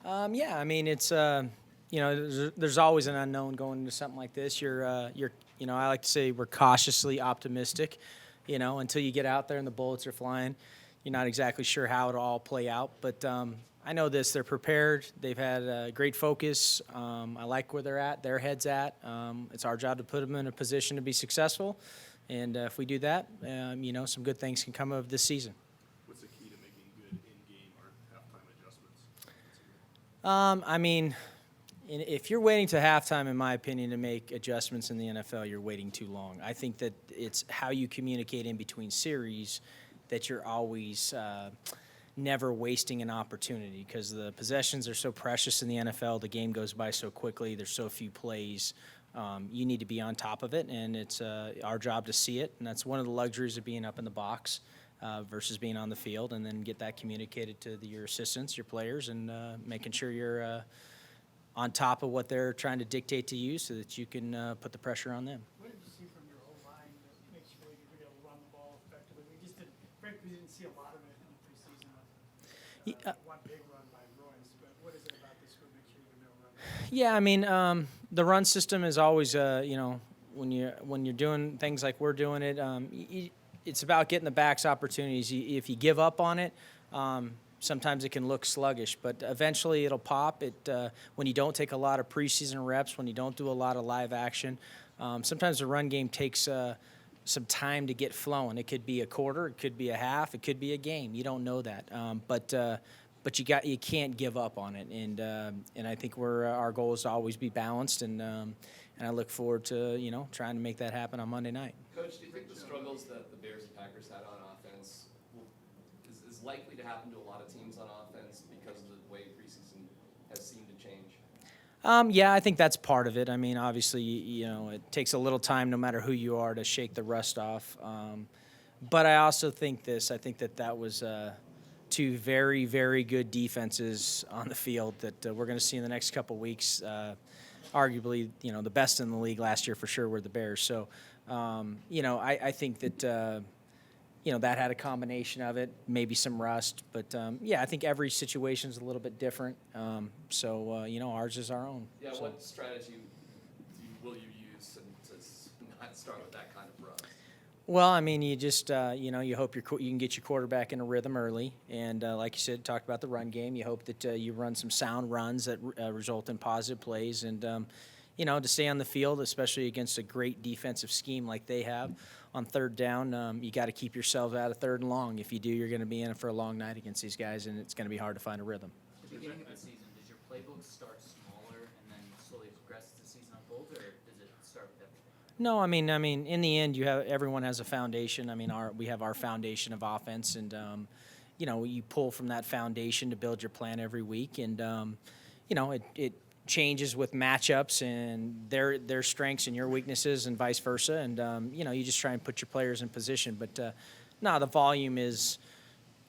Yeah, I mean, there's always an unknown going into something like this. I like to say we're cautiously optimistic, until you get out there and the bullets are flying. You're not exactly sure how it'll all play out, but I know this: they're prepared. They've had great focus. I like where they're at, their heads at. It's our job to put them in a position to be successful, and if we do that, some good things can come of this season. What's the key to making good in-game or halftime adjustments? I mean, if you're waiting to halftime, in my opinion, to make adjustments in the NFL, you're waiting too long. I think that it's how you communicate in between series that you're always never wasting an opportunity, because the possessions are so precious in the NFL. The game goes by so quickly. There's so few plays. You need to be on top of it, and it's our job to see it. And that's one of the luxuries of being up in the box versus being on the field, and then get that communicated to your assistants, your players, and making sure you're on top of what they're trying to dictate to you so that you can put the pressure on them. What did you see from your whole line that makes you believe you're going to run the ball effectively? Frankly, we didn't see a lot of it in the preseason. One big run by Royce, but what is it about this group that makes you even know run? Yeah, I mean, the run system is always, when you're doing things like we're doing it, it's about getting the backs opportunities. If you give up on it, sometimes it can look sluggish, but eventually it'll pop. When you don't take a lot of preseason reps, when you don't do a lot of live action, sometimes the run game takes some time to get flowing. It could be a quarter, it could be a half, it could be a game. You don't know that, but you can't give up on it. And I think our goal is to always be balanced, and I look forward to trying to make that happen on Monday night. Coach, do you think the struggles that the Bears and Packers had on offense is likely to happen to a lot of teams on offense because of the way preseason has seemed to change? Yeah, I think that's part of it. I mean, obviously, it takes a little time, no matter who you are, to shake the rust off. But I also think I think that was two very, very good defenses on the field that we're going to see in the next couple weeks. Arguably, the best in the league last year for sure were the Bears. So, I think that, that had a combination of it, maybe some rust. But, I think every situation is a little bit different. Ours is our own. Yeah, so. What strategy will you use to not start with that kind of run? Well, I mean, you just, you hope you can get your quarterback in a rhythm early. And like you said, talked about the run game. You hope that you run some sound runs that result in positive plays. And, to stay on the field, especially against a great defensive scheme like they have on third down, you got to keep yourself out of third and long. If you do, you're going to be in it for a long night against these guys, and it's going to be hard to find a rhythm. At the beginning of the season, does your playbook start smaller and then slowly progress as the season unfolds, or does it start with everything? No, I mean, in the end, everyone has a foundation. I mean, we have our foundation of offense, and you pull from that foundation to build your plan every week, and it changes with matchups and their strengths and your weaknesses, and vice versa, and you just try and put your players in position. But the volume is,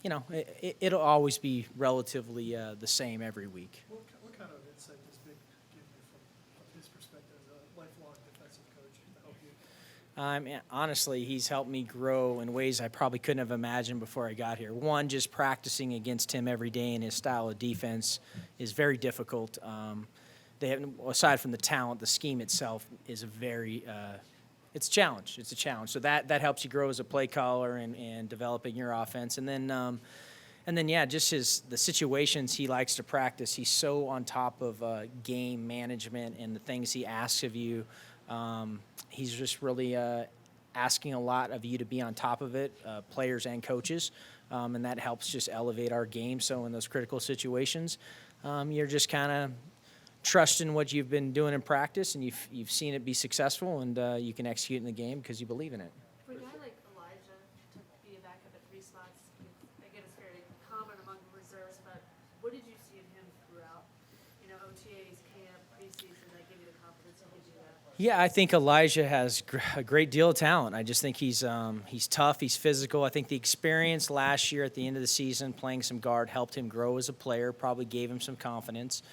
it'll always be relatively the same every week. What kind of insight does Vic give you from his perspective as a lifelong defensive coach to help you? Honestly, he's helped me grow in ways I probably couldn't have imagined before I got here. One, just practicing against him every day and his style of defense is very difficult. Aside from the talent, the scheme itself is it's a challenge. It's a challenge. So that helps you grow as a play caller and developing your offense. And then, just the situations he likes to practice. He's so on top of game management and the things he asks of you. He's just really asking a lot of you to be on top of it, players and coaches, and that helps just elevate our game. So in those critical situations, you're just kind of trusting what you've been doing in practice, and you've seen it be successful, and you can execute in the game because you believe in it. For a guy like Elijah to be a backup at 3 spots, I get it's very common among reserves, but what did you see in him throughout, OTAs, camp, preseason that give you the confidence to do that? Yeah, I think Elijah has a great deal of talent. I just think he's tough, he's physical. I think the experience last year at the end of the season playing some guard helped him grow as a player, probably gave him some confidence.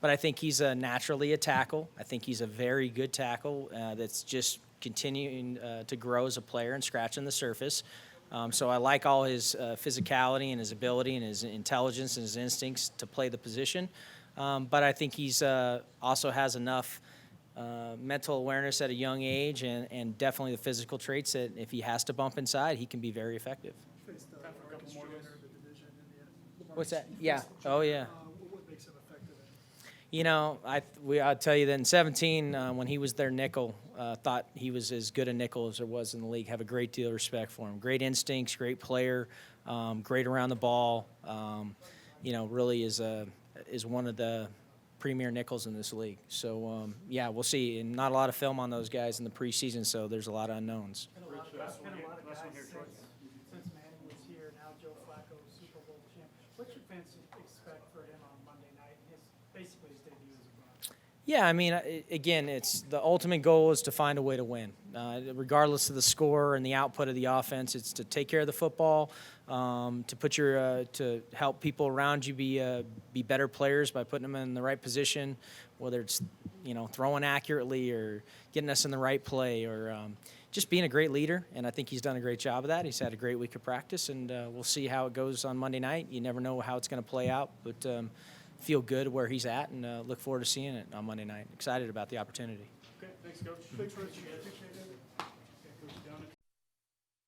But I think he's naturally a tackle. I think he's a very good tackle that's just continuing to grow as a player and scratching the surface. So I like all his physicality and his ability and his intelligence and his instincts to play the position. But I think he's also has enough mental awareness at a young age and definitely the physical traits that if he has to bump inside, he can be very effective. Faced a couple more winner of the division in the What's that? Marcus Yeah. Defense Oh, League. yeah. What makes him effective? You know, I'll tell you that in 17, when he was their nickel, thought he was as good a nickel as there was in the league. Have a great deal of respect for him. Great instincts, great player, great around the ball. You know, really is one of the premier nickels in this league. So, yeah, we'll see. And not a lot of film on those guys in the preseason, so there's a lot of unknowns. And a lot of guys since Manning was here, now Joe Flacco, Super Bowl champ. What should fans expect for him on Monday night? Basically his debut as a Bronco. Yeah, I mean, again, it's the ultimate goal is to find a way to win, regardless of the score and the output of the offense. It's to take care of the football, to put to help people around you be better players by putting them in the right position, whether it's throwing accurately or getting us in the right play or just being a great leader. And I think he's done a great job of that. He's had a great week of practice, and we'll see how it goes on Monday night. You never know how it's going to play out, but. Feel good where he's at and look forward to seeing it on Monday night. Excited about the opportunity. Okay, thanks, Coach. Thanks, Rich.